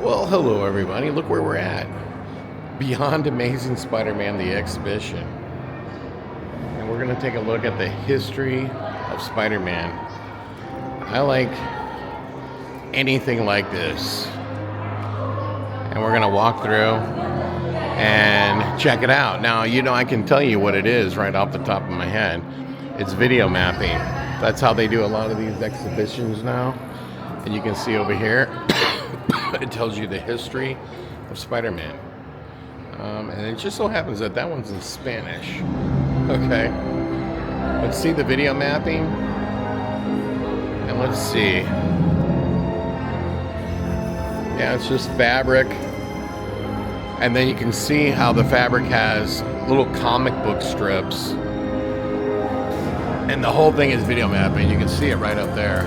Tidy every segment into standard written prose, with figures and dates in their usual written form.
Well, hello everybody. Look where we're at. Beyond Amazing Spider-Man, the exhibition. And we're going to take a look at the history of Spider-Man. I like anything like this. And we're going to walk through and check it out. Now, I can tell you what it is right off the top of my head. It's video mapping. That's how they do a lot of these exhibitions now. And you can see over here, it tells you the history of Spider-Man. And it just so happens that that one's in Spanish. Okay. Let's see the video mapping. And let's see. Yeah, it's just fabric. And then you can see how the fabric has little comic book strips. And the whole thing is video mapping. You can see it right up there.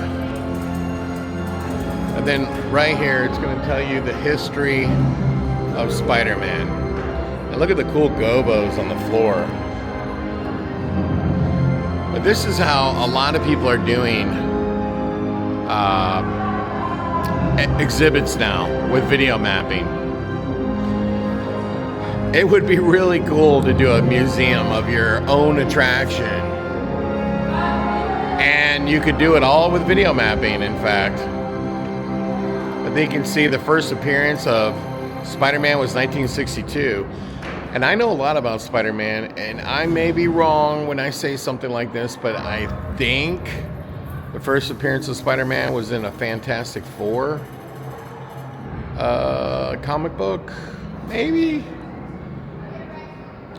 And then right here, it's going to tell you the history of Spider-Man. And look at the cool gobos on the floor. But this is how a lot of people are doing exhibits now with video mapping. It would be really cool to do a museum of your own attraction. And you could do it all with video mapping, in fact. But they can see the first appearance of Spider-Man was 1962. And I know a lot about Spider-Man, and I may be wrong when I say something like this, but I think the first appearance of Spider-Man was in a Fantastic Four comic book, maybe?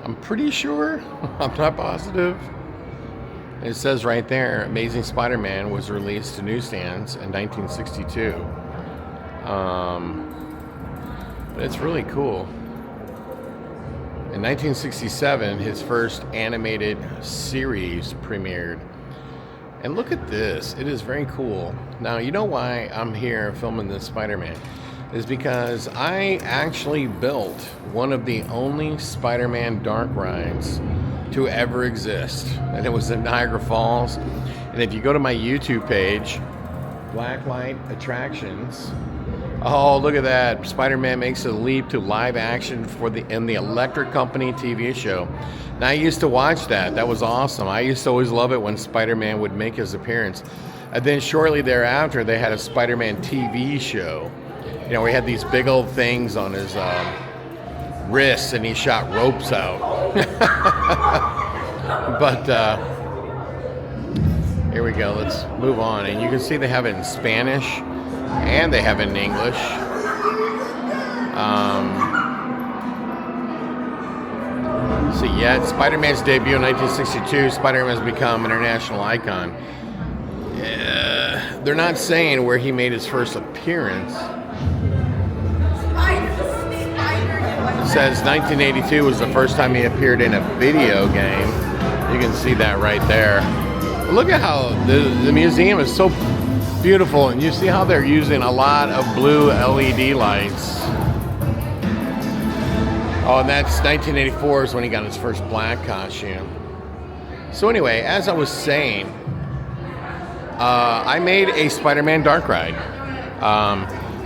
I'm pretty sure. I'm not positive. It says right there, Amazing Spider-Man was released to newsstands in 1962. But it's really cool. In 1967, his first animated series premiered. And look at this. It is very cool. Now, you know why I'm here filming this Spider-Man? Is because I actually built one of the only Spider-Man dark rides to ever exist. And it was in Niagara Falls. And if you go to my YouTube page, Blacklight Attractions, oh, look at that. Spider-Man makes a leap to live action in the Electric Company TV show. Now, I used to watch that. That was awesome. I used to always love it when Spider-Man would make his appearance. And then shortly thereafter, they had a Spider-Man TV show. You know, he had these big old things on his wrists, and he shot ropes out. But here we go. Let's move on. And you can see they have it in Spanish. And they have it in English. So yeah, Spider-Man's debut in 1962. Spider-Man has become an international icon. They're not saying where he made his first appearance. It says 1982 was the first time he appeared in a video game. You can see that right there. But look at how the museum is so beautiful, and you see how they're using a lot of blue LED lights. Oh, and that's 1984 is when he got his first black costume. So anyway, as I was saying, I made a Spider-Man dark ride.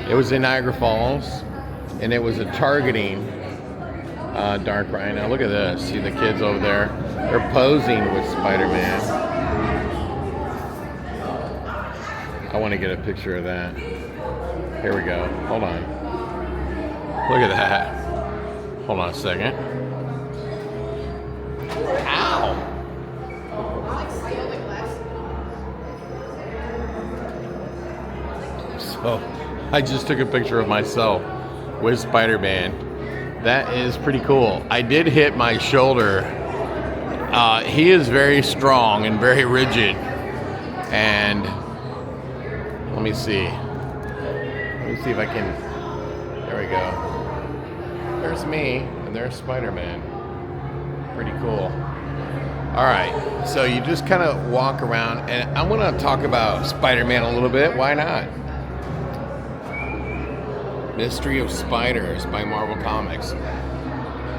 It was in Niagara Falls, and it was a targeting dark ride. Now look at this. See the kids over there? They're posing with Spider-Man. I want to get a picture of that. Here we go. Hold on. Look at that. Hold on a second. Ow! So, I just took a picture of myself with Spider-Man. That is pretty cool. I did hit my shoulder. He is very strong and very rigid. And let me see. Let me see if I can. There we go. There's me, and there's Spider-Man. Pretty cool. All right, so you just kind of walk around, and I'm going to talk about Spider-Man a little bit. Why not? Mystery of Spiders by Marvel Comics.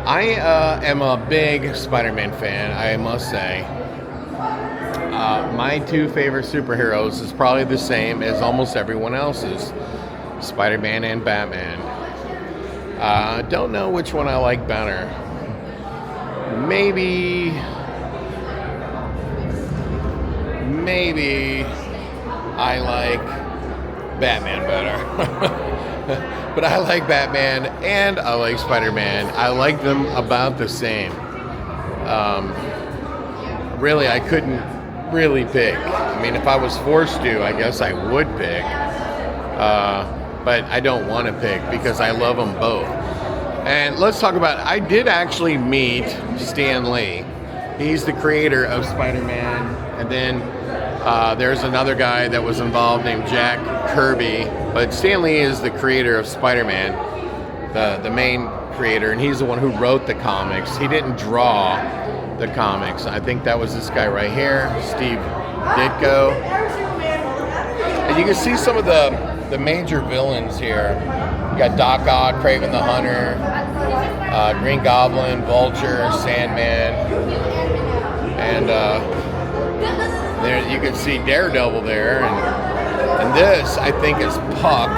I am a big Spider-Man fan, I must say. My two favorite superheroes is probably the same as almost everyone else's. Spider-Man and Batman. Don't know which one I like better. Maybe I like Batman better. But I like Batman and I like Spider-Man. I like them about the same. Really, I couldn't really pick. I mean, if I was forced to, I guess I would pick. But I don't want to pick because I love them both. And let's talk about, I did actually meet Stan Lee. He's the creator of Spider-Man. And then there's another guy that was involved named Jack Kirby. But Stan Lee is the creator of Spider-Man, the main creator. And he's the one who wrote the comics. He didn't draw the comics. I think that was this guy right here, Steve Ditko. And you can see some of the major villains here. You got Doc Ock, Kraven the Hunter, Green Goblin, Vulture, Sandman, and there you can see Daredevil there. And this, I think, is Puck,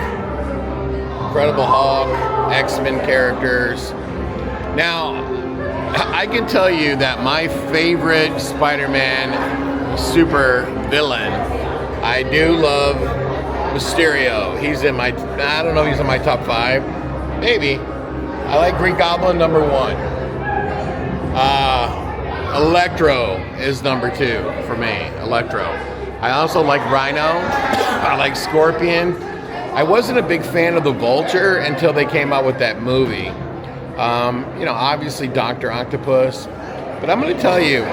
Incredible Hulk, X-Men characters. Now, I can tell you that my favorite Spider-Man super villain, I do love Mysterio. He's in my, I don't know if he's in my top 5. Maybe. I like Green Goblin number 1. Electro is number 2 for me. Electro. I also like Rhino. I like Scorpion. I wasn't a big fan of the Vulture until they came out with that movie. Obviously Dr. Octopus. But I'm going to tell you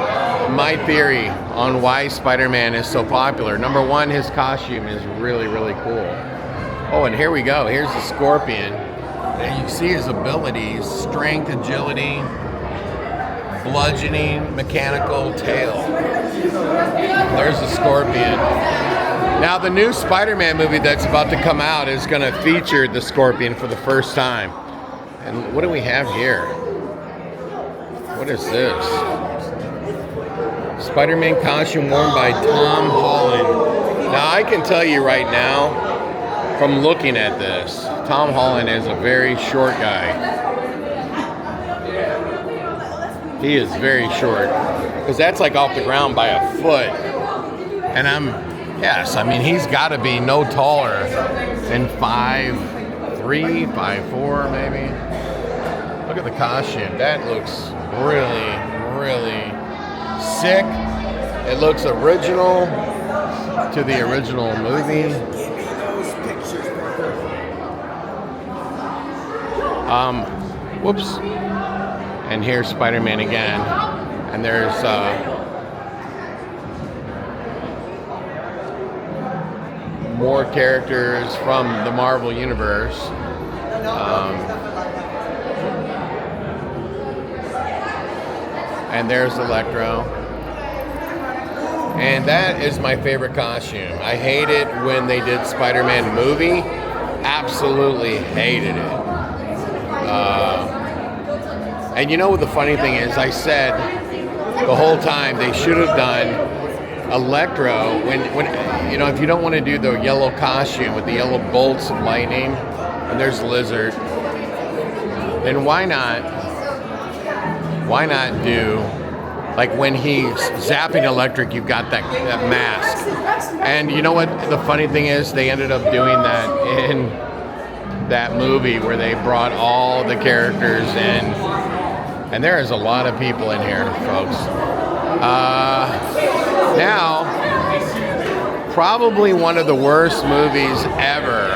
my theory on why Spider-Man is so popular. Number 1, his costume is really, really cool. Oh, and here we go. Here's the Scorpion. And you see his abilities: strength, agility, bludgeoning, mechanical, tail. There's the Scorpion. Now, the new Spider-Man movie that's about to come out is going to feature the Scorpion for the first time. And what do we have here? What is this? Spider-Man costume worn by Tom Holland. Now, I can tell you right now, from looking at this, Tom Holland is a very short guy. He is very short. Because that's like off the ground by a foot. And he's got to be no taller than 5'3", 5'4", maybe. Look at the costume. That looks really, really sick. It looks original to the original movie. Whoops. And here's Spider-Man again. And there's more characters from the Marvel Universe. And there's Electro. And that is my favorite costume. I hate it when they did Spider-Man movie. Absolutely hated it. And you know what the funny thing is? I said the whole time they should have done Electro when if you don't want to do the yellow costume with the yellow bolts of lightning, and there's Lizard, then why not do, like when he's zapping electric, you've got that mask. And you know what the funny thing is? They ended up doing that in that movie where they brought all the characters in. And there is a lot of people in here, folks. Now, probably one of the worst movies ever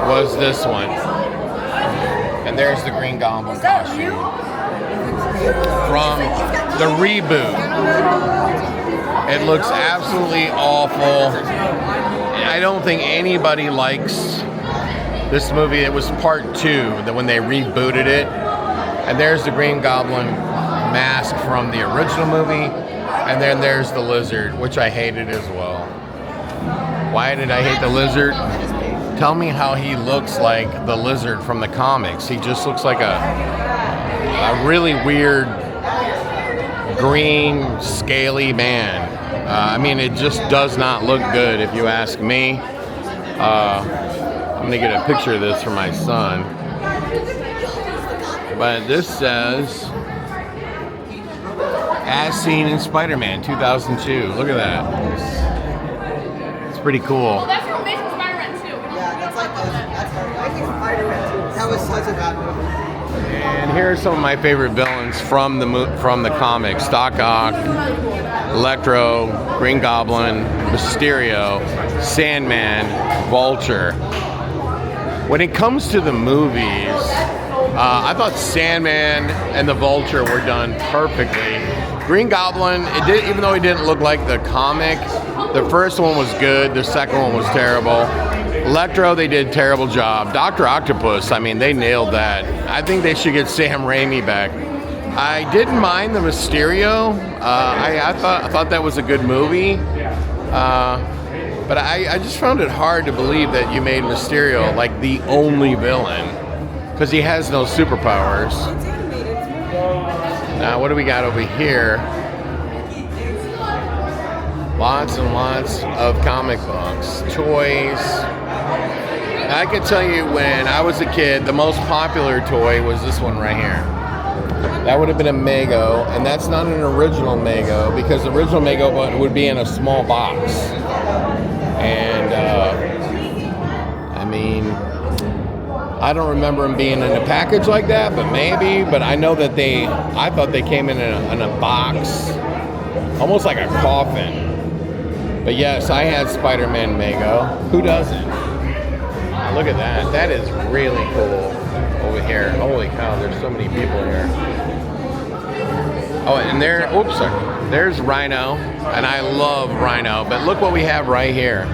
was this one. And there's the Green Goblin costume from the reboot. It looks absolutely awful. I don't think anybody likes this movie. It was part 2, that when they rebooted it. And there's the Green Goblin mask from the original movie. And then there's the Lizard, which I hated as well. Why did I hate the Lizard? Tell me how he looks like the Lizard from the comics. He just looks like a really weird, green, scaly man. It just does not look good if you ask me. I'm gonna get a picture of this for my son. But this says, as seen in Spider-Man 2002. Look at that. It's pretty cool. Well, that's from Amazing Spider-Man 2. Yeah, that's Amazing Spider-Man 2. That was such a bad movie. And here are some of my favorite villains from the comics: Doc Ock, Electro, Green Goblin, Mysterio, Sandman, Vulture. When it comes to the movies, I thought Sandman and the Vulture were done perfectly. Green Goblin, even though he didn't look like the comic, the first one was good, the second one was terrible. Electro, they did a terrible job. Dr. Octopus, I mean, they nailed that. I think they should get Sam Raimi back. I didn't mind the Mysterio. I thought that was a good movie. But I just found it hard to believe that you made Mysterio like the only villain, because he has no superpowers. Now, what do we got over here? Lots and lots of comic books, toys. I can tell you, when I was a kid, the most popular toy was this one right here. That would have been a Mego, and that's not an original Mego, because the original Mego would be in a small box. And, I mean, I don't remember them being in a package like that, but maybe. But I know that I thought they came in a box, almost like a coffin. But yes, I had Spider-Man Mego. Who doesn't? Look at that. That is really cool over here. Holy cow, there's so many people here. Oh, and there's Rhino, and I love Rhino. But look what we have right here.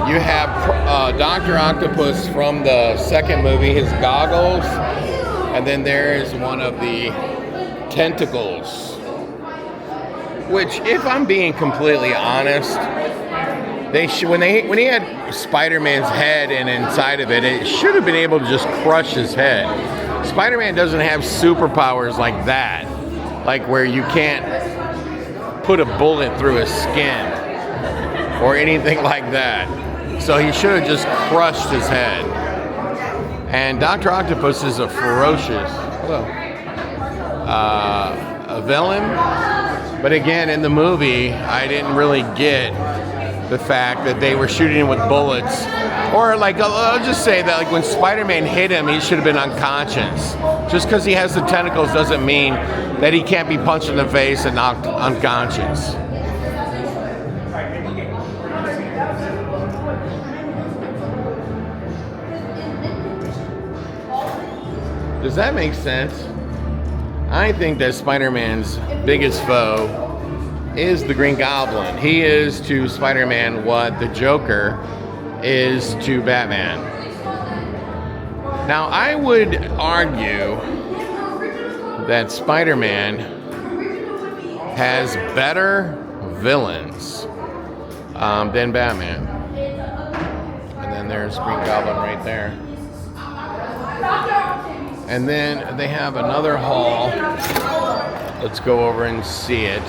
You have Dr. Octopus from the second movie, his goggles, and then there's one of the tentacles. Which, if I'm being completely honest, when he had Spider-Man's head and inside of it, it should have been able to just crush his head. Spider-Man doesn't have superpowers like that, like where you can't put a bullet through his skin or anything like that. So he should have just crushed his head. And Dr. Octopus is a ferocious a villain. But again, in the movie, I didn't really get the fact that they were shooting him with bullets. Or like, I'll just say that like when Spider-Man hit him, he should have been unconscious. Just because he has the tentacles doesn't mean that he can't be punched in the face and knocked unconscious. Does that make sense? I think that Spider-Man's biggest foe is the Green Goblin. He is to Spider-Man what the Joker is to Batman. Now, I would argue that Spider-Man has better villains than Batman. And then there's Green Goblin right there. And then they have another hall. Let's go over and see it.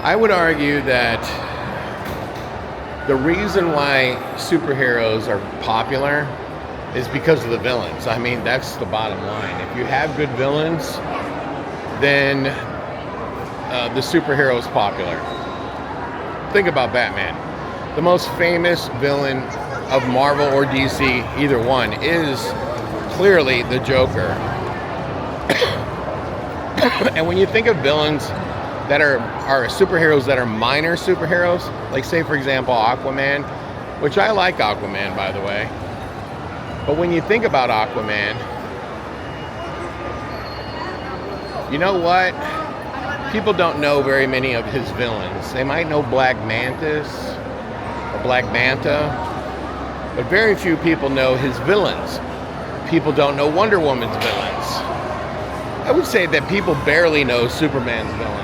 I would argue that the reason why superheroes are popular is because of the villains. I mean, that's the bottom line. If you have good villains, then the superhero is popular. Think about Batman. The most famous villain of Marvel or DC, either one, is clearly the Joker. And when you think of villains that are superheroes that are minor superheroes, like say for example Aquaman, which I like Aquaman, by the way. But when you think about Aquaman, you know what? People don't know very many of his villains. They might know Black Mantis or Black Manta, but very few people know his villains. People don't know Wonder Woman's villains. I would say that people barely know Superman's villains.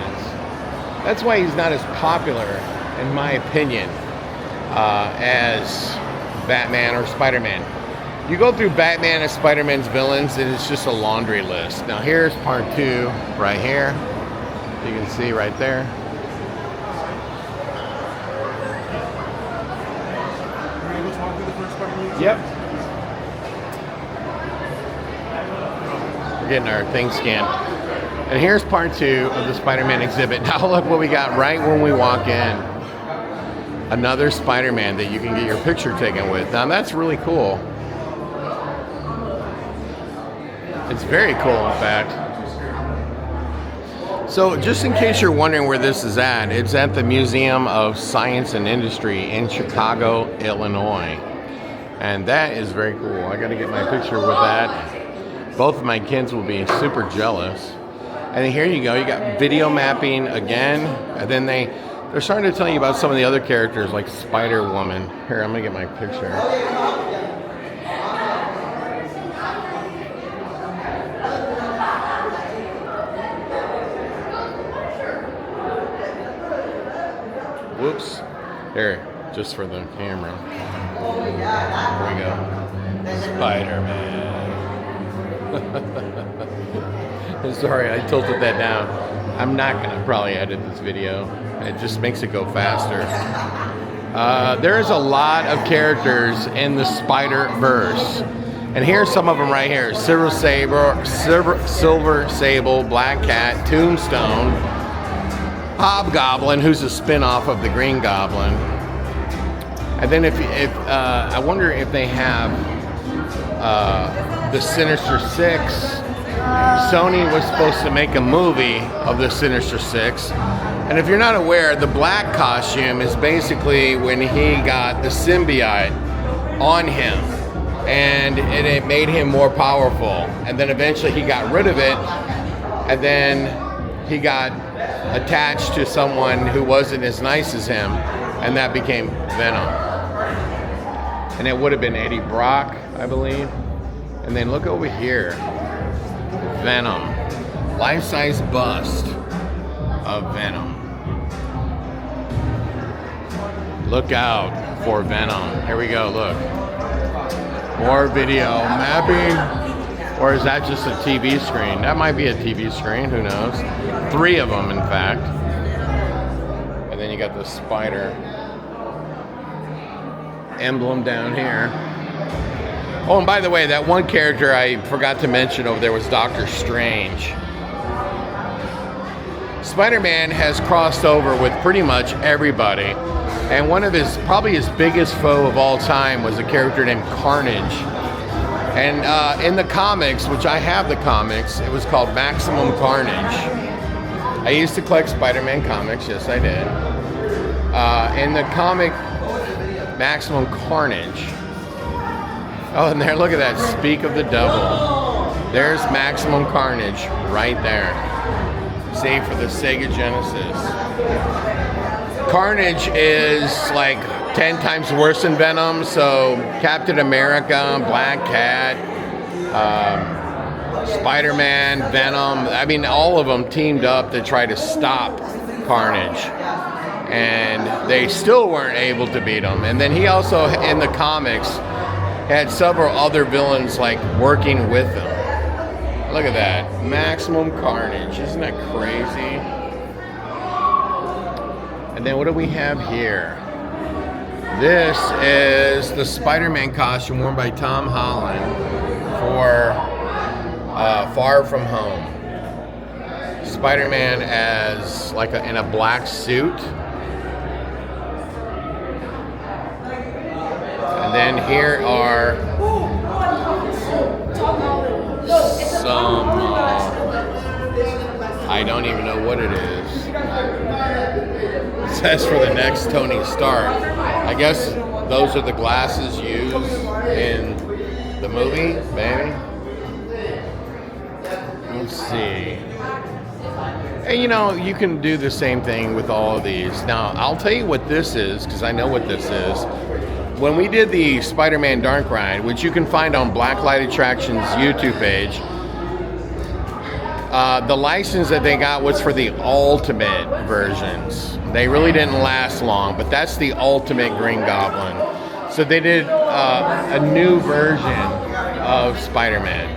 That's why he's not as popular, in my opinion, as Batman or Spider-Man. You go through Batman and Spider-Man's villains, and it's just a laundry list. Now here's part 2 right here. You can see right there. Yep. We're getting our thing scanned. And here's part 2 of the Spider-Man exhibit. Now look what we got right when we walk in. Another Spider-Man that you can get your picture taken with. Now that's really cool. It's very cool, in fact. So just in case you're wondering where this is at, it's at the Museum of Science and Industry in Chicago, Illinois. And that is very cool. I gotta get my picture with that. Both of my kids will be super jealous. And then here you go, you got video mapping again. And then they're starting to tell you about some of the other characters like Spider-Woman. Here, I'm gonna get my picture. Whoops. There, just for the camera. There we go. Spider-Man. Sorry, I tilted that down. I'm not gonna probably edit this video. It just makes it go faster. There's a lot of characters in the Spider-Verse. And here's some of them right here. Silver Sable, Black Cat, Tombstone, Hobgoblin, who's a spin-off of the Green Goblin. And then if I wonder if they have the Sinister Six. Sony was supposed to make a movie of the Sinister Six. And if you're not aware, the black costume is basically when he got the symbiote on him. And it made him more powerful. And then eventually he got rid of it. And then he got attached to someone who wasn't as nice as him. And that became Venom. And it would have been Eddie Brock, I believe. And then look over here. Venom. Life-size bust of Venom. Look out for Venom. Here we go, look. More video mapping. Or is that just a TV screen? That might be a TV screen, who knows? 3 of them, in fact. And then you got the spider emblem down here. Oh, and by the way, that one character I forgot to mention over there was Doctor Strange. Spider-Man has crossed over with pretty much everybody. And one of probably his biggest foe of all time was a character named Carnage. And in the comics, which I have the comics, it was called Maximum Carnage. I used to collect Spider-Man comics, yes I did. In the comic Maximum Carnage. Oh, and there, look at that, Speak of the Devil. There's Maximum Carnage right there. Save for the Sega Genesis. Carnage is like 10 times worse than Venom, so Captain America, Black Cat, Spider-Man, Venom, I mean all of them teamed up to try to stop Carnage. And they still weren't able to beat him. And then he also, in the comics, had several other villains like working with him. Look at that, Maximum Carnage, isn't that crazy? And then what do we have here? This is the Spider-Man costume worn by Tom Holland for Far From Home. Spider-Man as like in a black suit. And then here are some, I don't even know what it is. It says for the next Tony Stark. I guess those are the glasses used in the movie, maybe? Let's see. And you know, you can do the same thing with all of these. Now, I'll tell you what this is, because I know what this is. When we did the Spider-Man Dark Ride, which you can find on Blacklight Attractions' YouTube page, the license that they got was for the ultimate versions. They really didn't last long, but that's the ultimate Green Goblin. So they did a new version of Spider-Man,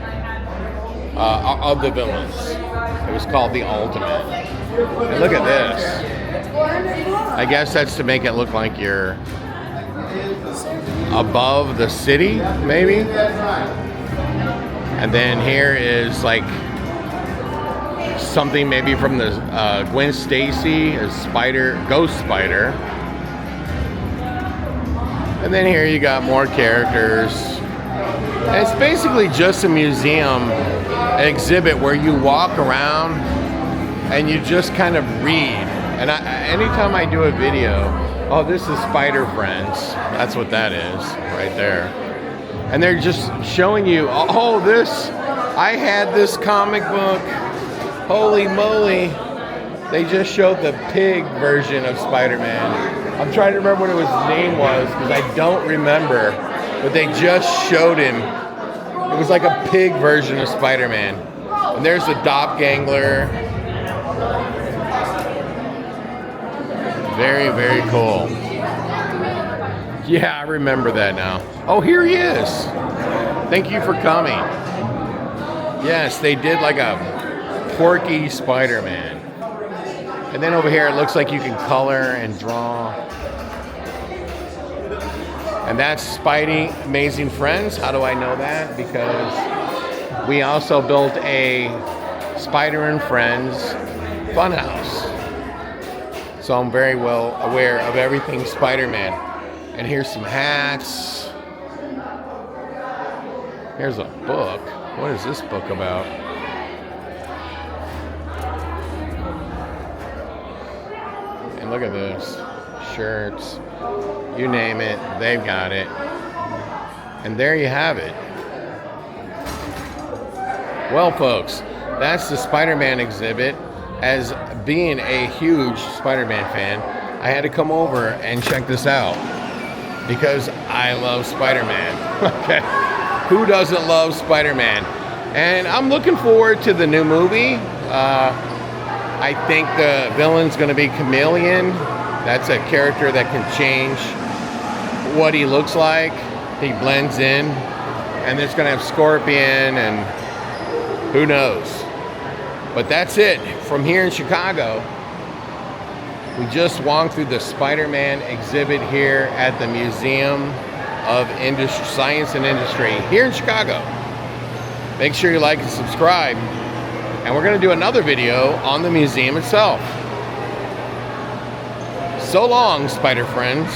of the villains. It was called the Ultimate. And look at this. I guess that's to make it look like you're above the city, maybe. And then here is like something maybe from the Gwen Stacy, a spider, ghost spider. And then here you got more characters. And it's basically just a museum exhibit where you walk around and you just kind of read. And anytime I do a video, oh, this is Spider Friends. That's what that is right there. And they're just showing you, oh, this, I had this comic book. Holy moly. They just showed the pig version of Spider-Man. I'm trying to remember what his name was because I don't remember. But they just showed him. It was like a pig version of Spider-Man. And there's the doppelganger. Very, very cool. Yeah, I remember that now. Oh, here he is. Thank you for coming. Yes, they did like a Porky Spider-Man. And then over here it looks like you can color and draw. And that's Spidey Amazing Friends. How do I know that? Because we also built a Spider and Friends funhouse. So I'm very well aware of everything Spider-Man. And here's some hats. Here's a book. What is this book about? And look at this. Shirts. You name it, they've got it. And there you have it. Well, folks, that's the Spider-Man exhibit. As being a huge Spider-Man fan, I had to come over and check this out because I love Spider-Man. Okay, who doesn't love Spider-Man? And I'm looking forward to the new movie. I think the villain's going to be Chameleon. That's a character that can change what he looks like. He blends in. And it's going to have Scorpion and who knows. But that's it from here in Chicago. We just walked through the Spider-Man exhibit here at the Museum of Science and Industry here in Chicago. Make sure you like and subscribe. And we're going to do another video on the museum itself. So long, Spider Friends.